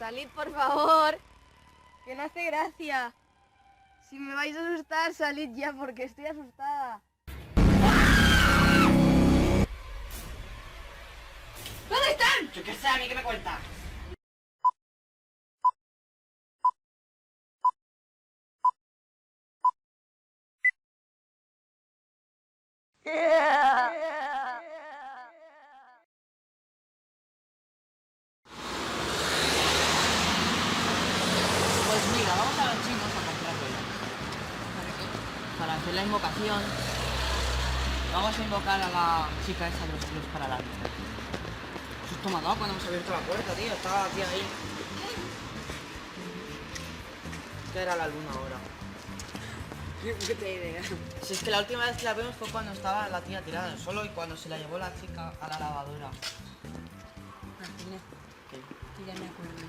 Salid, por favor. Que no hace gracia. Si me vais a asustar, salid ya, porque estoy asustada. ¿Dónde están? Yo qué sé, a mí que me cuenta. Pues mira, vamos a los chinos a comprar velas. ¿Para qué? Para hacer la invocación. Vamos a invocar a la chica esa de los kilos para la luna. Susto me ha dado cuando hemos abierto la puerta, tío. Estaba la tía ahí. ¿Qué era la luna ahora? ¿Qué te idea? Si es que la última vez que la vimos fue cuando estaba la tía tirada en el suelo y cuando se la llevó la chica a la lavadora. Martínez, ¿Qué? que ya me acuerdo ya.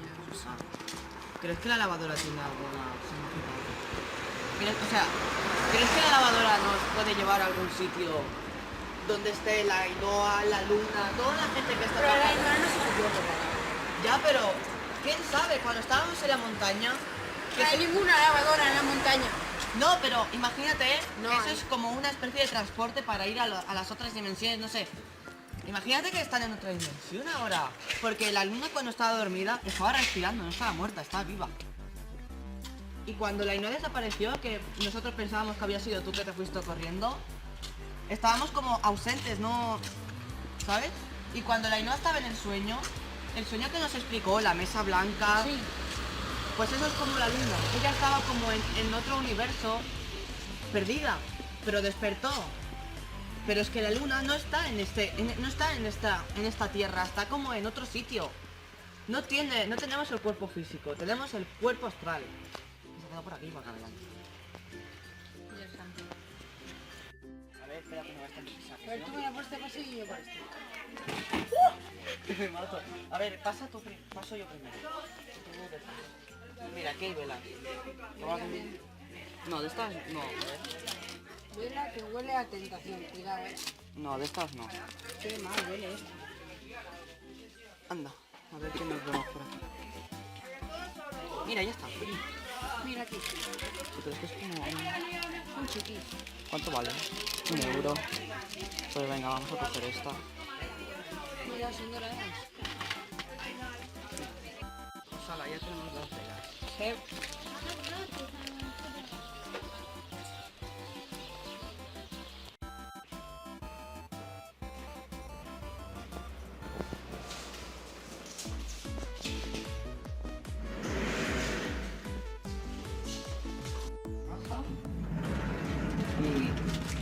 ¿Crees que la lavadora tiene alguna significado? ¿Crees que la lavadora nos puede llevar a algún sitio donde esté la Ainhoa, la luna, toda la gente que está Pero la trabajando? Ainhoa no se metió por la Ya, pero ¿quién sabe? Cuando estábamos en la montaña... No hay ninguna lavadora en la montaña. No, pero imagínate, No eso hay. es como una especie de transporte para ir a las otras dimensiones, no sé. Imagínate que están en otra dimensión ahora. Porque la luna cuando estaba dormida estaba respirando, no estaba muerta, estaba viva. Y cuando la Ainhoa desapareció, que nosotros pensábamos que había sido tú que te fuiste corriendo, estábamos como ausentes, ¿no? ¿Sabes? Y cuando la Ainhoa estaba en el sueño que nos explicó, la mesa blanca... Sí. Pues eso es como la luna. Ella estaba como en otro universo, perdida, pero despertó. Pero es que la luna no está en esta tierra, está como en otro sitio. No tenemos el cuerpo físico, tenemos el cuerpo astral. Se ha quedado por aquí para acá adelante. Ya está. A ver, espera que me va a estar pisando. Pero tú mira por este pasillo y yo por este. Me mato. A ver, paso yo primero. Mira, aquí hay velas. No, de estas no, a ver. Vela que huele a tentación, cuidado, No, de estas no. Qué mal huele esto. Anda, a ver qué nos vemos por aquí. Mira, ya está. Mira aquí, Pero es que es como... un chiquis. ¿Cuánto vale? 1 euro. Pues venga, vamos a coger esta. Mira, son doradas. Pues ala, ya tenemos las velas. Sí.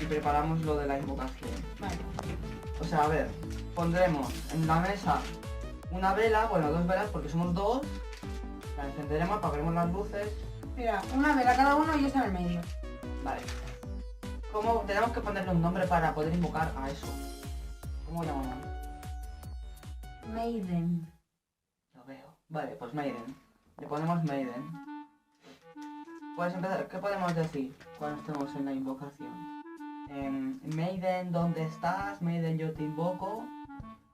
Y preparamos lo de la invocación. Vale. O sea, a ver, pondremos en la mesa una vela, bueno, 2 velas porque somos 2. La encenderemos, apagaremos las luces. Mira, una vela cada uno y esta en el medio. Vale. ¿Cómo tenemos que ponerle un nombre para poder invocar a eso? ¿Cómo llamamos? Maiden. Lo veo. Vale, pues Maiden. Le ponemos Maiden. Puedes empezar. ¿Qué podemos decir cuando estemos en la invocación? Maiden, ¿dónde estás? Maiden, yo te invoco.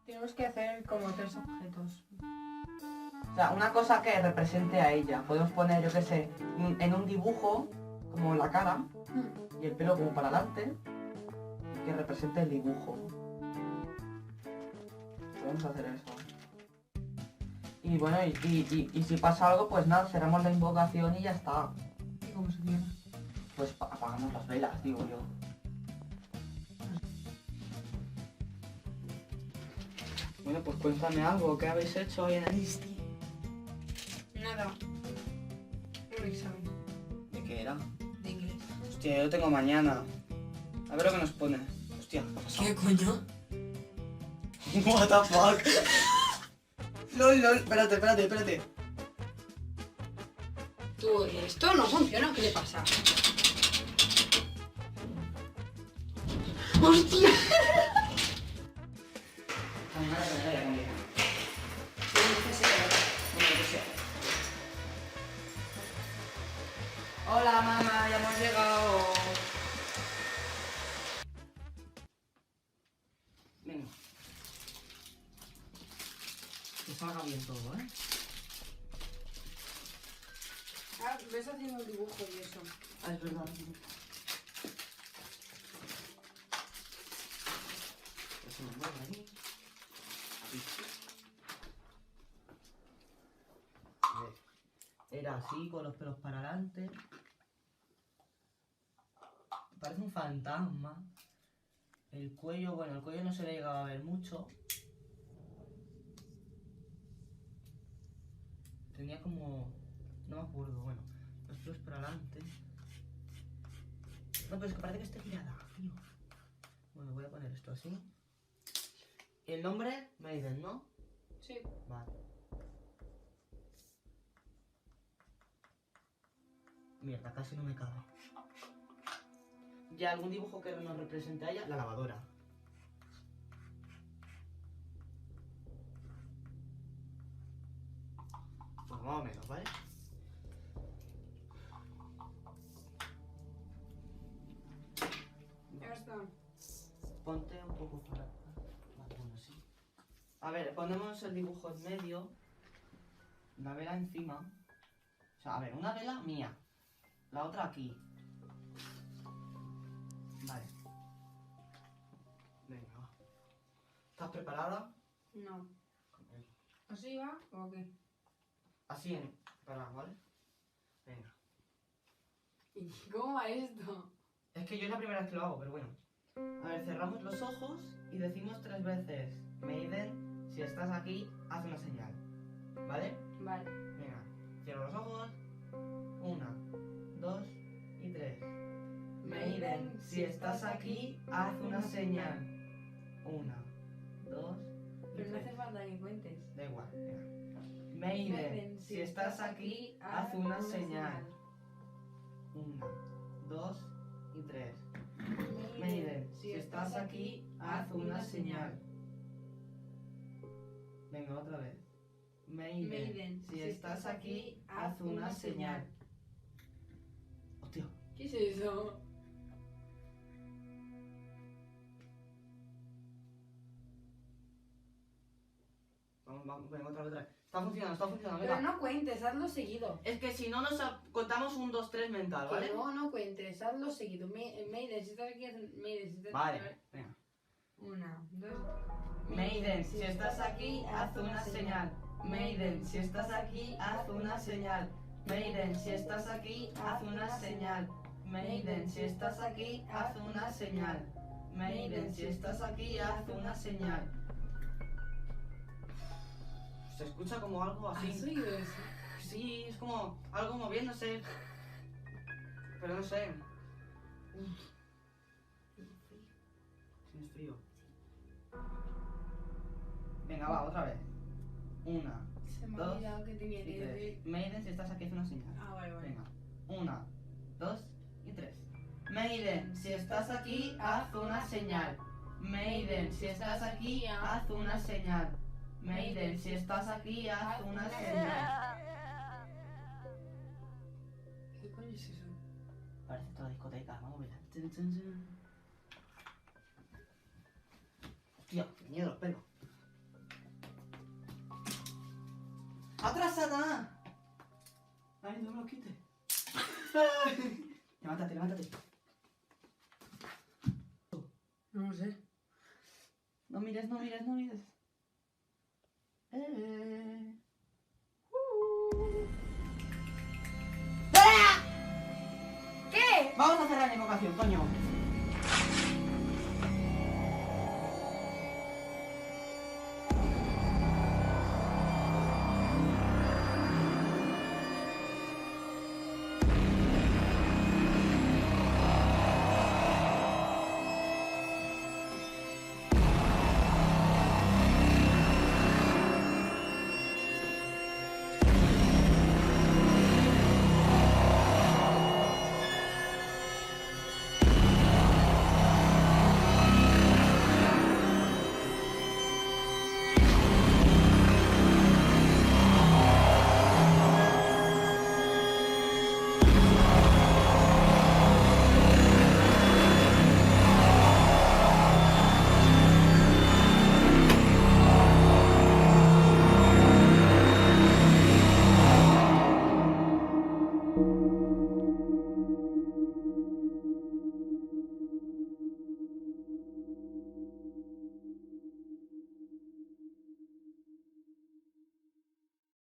Tenemos que hacer como 3 objetos. O sea, una cosa que represente a ella. Podemos poner, yo qué sé, en un dibujo, como la cara, y el pelo como para adelante, que represente el dibujo. Podemos hacer eso. Y bueno, y si pasa algo, pues nada, cerramos la invocación y ya está. ¿Y cómo se cierra? Pues apagamos las velas, digo yo. Bueno, pues cuéntame algo, ¿qué habéis hecho hoy en el ISTI? Nada. Un examen ¿De qué era? de inglés. Hostia, yo lo tengo mañana. A ver lo que nos pone. Hostia, ¿qué ha pasado? coño? What the fuck? LOL, lol, espérate. Tú, esto no funciona, ¿qué le pasa? ¡Hostia! Hola mamá, ya hemos llegado. Venga. Que salga bien todo, ¿eh? ves haciendo el dibujo y eso. Ah, es verdad. Eso me mueve ahí. A ver. Era así, con los pelos para adelante. Parece un fantasma. El cuello, bueno, el cuello no se le llegaba a ver mucho. Tenía como... no me acuerdo, bueno. Los pelos para adelante. No, pero es que parece que esté girada, tío. Bueno, voy a poner esto así. El nombre, Maiden, ¿no? Sí. Vale. Mierda, casi no me cabe. ¿Ya algún dibujo que nos represente a ella? La lavadora. Pues más o menos, ¿vale? Ya está. Ponte un poco para... Vale, bueno, sí. A ver, ponemos el dibujo en medio. La vela encima. O sea, a ver, una vela mía. La otra aquí. Vale. Venga, va. ¿Estás preparada? No. ¿Así va o qué? Así en... Preparada, ¿vale? Venga. ¿Y cómo va esto? Es que yo es la primera vez que lo hago, pero bueno. A ver, cerramos los ojos y decimos 3 veces: Maiden, si estás aquí, haz una señal. ¿Vale? Vale. Venga, cierro los ojos. 1, 2 y 3. Maiden, si estás aquí, haz una señal. 1, 2 y Pero no 3. hace falta que cuentes. Da igual, venga. Maiden, si estás aquí, haz una señal. 1, 2 y 3. Maiden, si estás aquí, haz una señal. Venga, otra vez. Maiden, si estás aquí, haz una señal. Hostia. ¿Qué es eso? Vamos, venga, otra vez. Está funcionando, Pero venga. no cuentes, hazlo seguido. Es que si no nos contamos 1, 2, 3 mental, ¿vale? Que no cuentes, hazlo seguido. Maiden, si estás aquí, Maiden, si estás Vale, venga. 1, 2. Maiden, si estás aquí, haz una señal. Maiden, si estás aquí, haz una señal. Maiden, si estás aquí, haz una señal. Maiden, si estás aquí, haz una señal. Maiden, si estás aquí, haz una señal. Se escucha como algo ¿Has así. oído eso? Sí, es como algo moviéndose. Pero no sé. Tienes frío. Venga, va, otra vez. 1, Se me ha 2 olvidado que tenía y que 3. decir. Maiden, si estás aquí, haz una señal. Ah, vale, vale. Venga. 1, 2 y 3. Maiden, si estás aquí, haz una señal. Maiden, si estás aquí, haz una señal. Maiden, si estás aquí, haz una señal. ¿Qué coño es eso? Parece toda discoteca, vamos a ver. Chun, chun, chun. Hostia, qué miedo los pelos. ¡Atrasada! Ay, no me lo quites. Levántate, levántate. No lo sé. No mires, no mires, no mires. ¿Qué? Vamos a cerrar la invocación, coño.